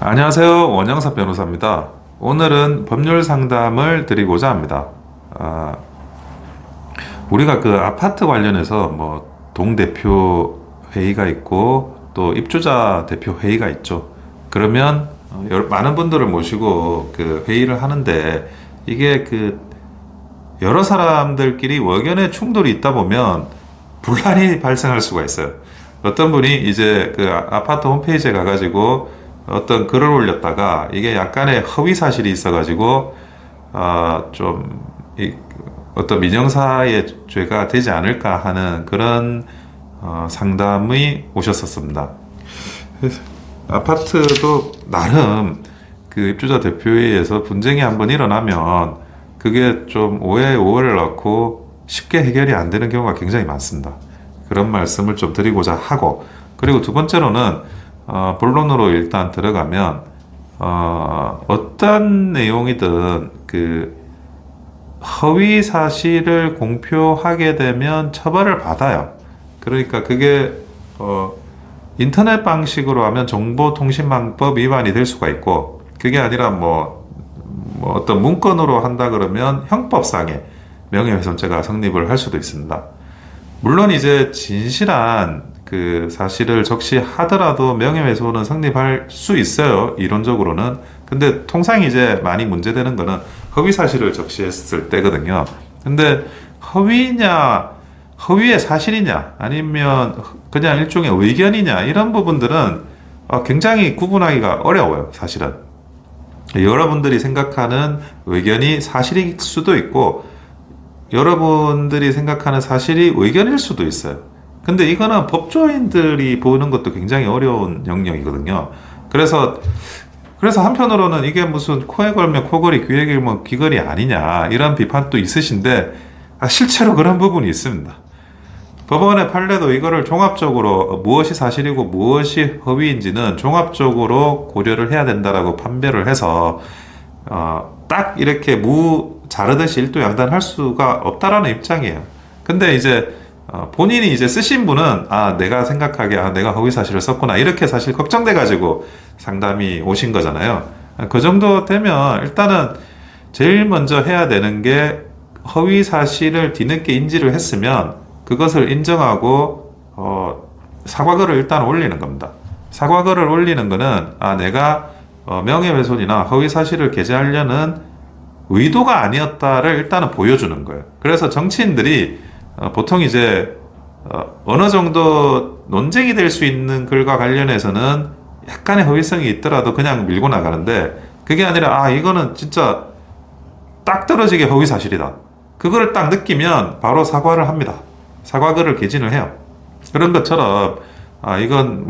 안녕하세요. 원영섭 변호사입니다. 오늘은 법률 상담을 드리고자 합니다. 아, 우리가 그 아파트 관련해서 뭐 동대표 회의가 있고 또 입주자 대표 회의가 있죠. 그러면 많은 분들을 모시고 그 회의를 하는데 이게 그 여러 사람들끼리 의견의 충돌이 있다 보면 분란이 발생할 수가 있어요. 어떤 분이 이제 그 아파트 홈페이지에 가가지고 어떤 글을 올렸다가 이게 약간의 허위 사실이 있어가지고 좀 어떤 민형사의 죄가 되지 않을까 하는 그런 상담이 오셨었습니다. 아파트도 나름 그 입주자 대표회의에서 분쟁이 한번 일어나면 그게 좀 오해를 낳고 쉽게 해결이 안 되는 경우가 굉장히 많습니다. 그런 말씀을 좀 드리고자 하고, 그리고 두 번째로는 본론으로 일단 들어가면 어떤 내용이든 그 허위 사실을 공표하게 되면 처벌을 받아요. 그러니까 그게 인터넷 방식으로 하면 정보통신망법 위반이 될 수가 있고, 그게 아니라 뭐 어떤 문건으로 한다 그러면 형법상의 명예훼손죄가 성립을 할 수도 있습니다. 물론 이제 진실한 그 사실을 적시하더라도 명예훼손은 성립할 수 있어요, 이론적으로는. 근데 통상 이제 많이 문제되는 거는 허위 사실을 적시했을 때거든요. 근데 허위의 사실이냐, 아니면 그냥 일종의 의견이냐, 이런 부분들은 굉장히 구분하기가 어려워요, 사실은. 여러분들이 생각하는 의견이 사실일 수도 있고, 여러분들이 생각하는 사실이 의견일 수도 있어요. 근데 이거는 법조인들이 보는 것도 굉장히 어려운 영역이거든요. 그래서 한편으로는 이게 무슨 코에 걸면 코걸이, 귀에 걸면 귀걸이 아니냐, 이런 비판도 있으신데, 실제로 그런 부분이 있습니다. 법원의 판례도 이거를 종합적으로 무엇이 사실이고 무엇이 허위인지는 종합적으로 고려를 해야 된다라고 판별을 해서 딱 이렇게 자르듯이 일도양단할 수가 없다라는 입장이에요. 근데 이제 본인이 이제 쓰신 분은 내가 생각하기에 내가 허위 사실을 썼구나, 이렇게 사실 걱정돼 가지고 상담이 오신 거잖아요. 그 정도 되면 일단은 제일 먼저 해야 되는 게 허위 사실을 뒤늦게 인지를 했으면 그것을 인정하고 사과글을 일단 올리는 겁니다. 사과글을 올리는 거는 내가 명예훼손이나 허위 사실을 게재하려는 의도가 아니었다를 일단은 보여주는 거예요. 그래서 정치인들이 보통 이제 어느 정도 논쟁이 될 수 있는 글과 관련해서는 약간의 허위성이 있더라도 그냥 밀고 나가는데, 그게 아니라 이거는 진짜 딱 떨어지게 허위 사실이다, 그거를 딱 느끼면 바로 사과를 합니다. 사과글을 개진을 해요. 그런 것처럼 이건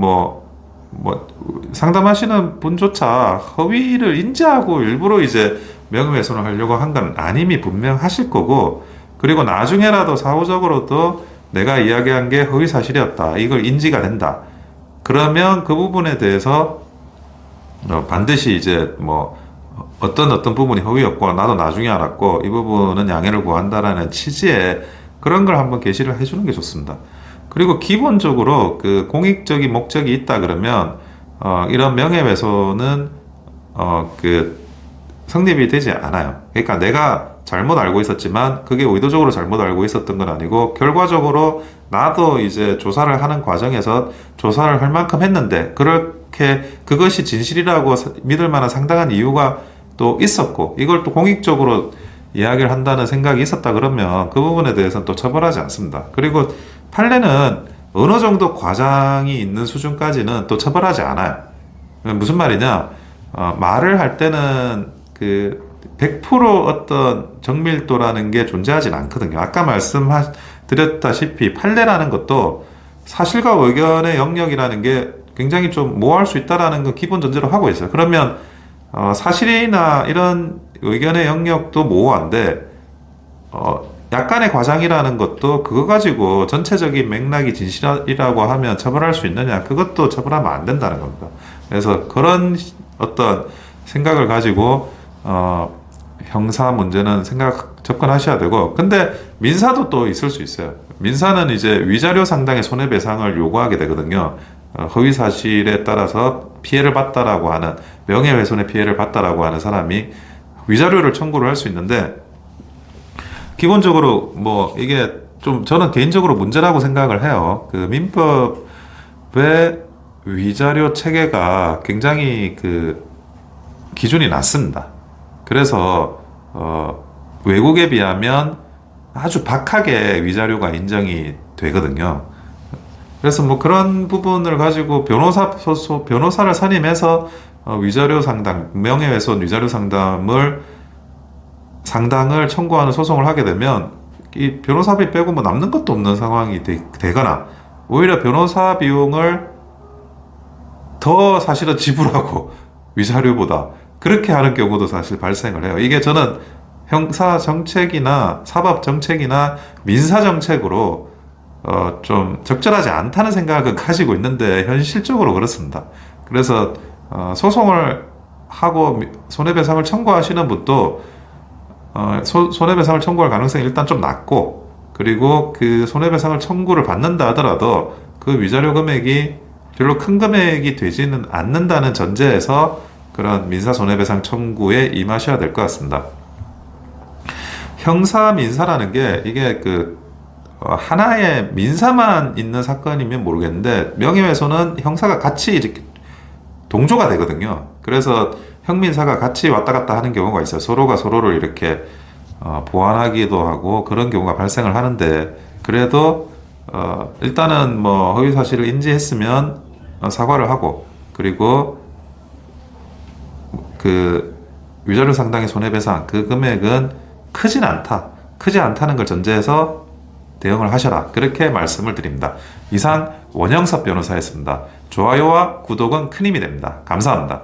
상담하시는 분조차 허위를 인지하고 일부러 이제 명예훼손을 하려고 한 건 아님이 분명하실 거고, 그리고 나중에라도 사후적으로도 내가 이야기한 게 허위 사실이었다, 이걸 인지가 된다, 그러면 그 부분에 대해서 반드시 이제 어떤 부분이 허위였고 나도 나중에 알았고 이 부분은 양해를 구한다라는 취지의 그런 걸 한번 게시를 해주는 게 좋습니다. 그리고 기본적으로 그 공익적인 목적이 있다 그러면 이런 명예훼손은 성립이 되지 않아요. 그러니까 내가 잘못 알고 있었지만 그게 의도적으로 잘못 알고 있었던 건 아니고, 결과적으로 나도 이제 조사를 하는 과정에서 조사를 할 만큼 했는데 그렇게 그것이 진실이라고 믿을 만한 상당한 이유가 또 있었고, 이걸 또 공익적으로 이야기를 한다는 생각이 있었다 그러면 그 부분에 대해서는 또 처벌하지 않습니다. 그리고 판례는 어느 정도 과장이 있는 수준까지는 또 처벌하지 않아요. 무슨 말이냐, 말을 할 때는 그 100% 어떤 정밀도라는 게 존재하진 않거든요. 아까 말씀드렸다시피 판례라는 것도 사실과 의견의 영역이라는 게 굉장히 좀 모호할 수 있다라는 건 기본 전제로 하고 있어요. 그러면 사실이나 이런 의견의 영역도 모호한데 약간의 과장이라는 것도 그거 가지고 전체적인 맥락이 진실이라고 하면 처벌할 수 있느냐, 그것도 처벌하면 안 된다는 겁니다. 그래서 그런 어떤 생각을 가지고 형사 문제는 접근하셔야 되고, 근데 민사도 또 있을 수 있어요. 민사는 이제 위자료 상당의 손해배상을 요구하게 되거든요. 허위 사실에 따라서 피해를 봤다라고 하는 명예훼손의 피해를 봤다라고 하는 사람이 위자료를 청구를 할 수 있는데 기본적으로 뭐 이게 좀 저는 개인적으로 문제라고 생각을 해요. 그 민법의 위자료 체계가 굉장히 그 기준이 낮습니다. 그래서 외국에 비하면 아주 박하게 위자료가 인정이 되거든요. 그래서 뭐 그런 부분을 가지고 변호사를 선임해서 위자료 상당, 명예훼손 위자료 상당을 청구하는 소송을 하게 되면 이 변호사비 빼고 뭐 남는 것도 없는 상황이 되거나 오히려 변호사 비용을 더 사실은 지불하고 위자료보다 그렇게 하는 경우도 사실 발생을 해요. 이게 저는 형사 정책이나 사법 정책이나 민사 정책으로 좀 적절하지 않다는 생각을 가지고 있는데 현실적으로 그렇습니다. 그래서 소송을 하고 손해배상을 청구하시는 분도 손해배상을 청구할 가능성이 일단 좀 낮고 그리고 그 손해배상을 청구를 받는다 하더라도 그 위자료 금액이 별로 큰 금액이 되지는 않는다는 전제에서 그런 민사 손해배상 청구에 임하셔야 될 것 같습니다. 형사 민사라는 게 이게 그 하나의 민사만 있는 사건이면 모르겠는데 명예훼손은 형사가 같이 이렇게 동조가 되거든요. 그래서 형민사가 같이 왔다 갔다 하는 경우가 있어요. 서로가 서로를 이렇게 보완하기도 하고 그런 경우가 발생을 하는데 그래도 일단은 뭐 허위 사실을 인지했으면 사과를 하고 그리고 그 위자료 상당의 손해배상 그 금액은 크지 않다는 걸 전제해서 대응을 하셔라. 그렇게 말씀을 드립니다. 이상 원영섭 변호사였습니다. 좋아요와 구독은 큰 힘이 됩니다. 감사합니다.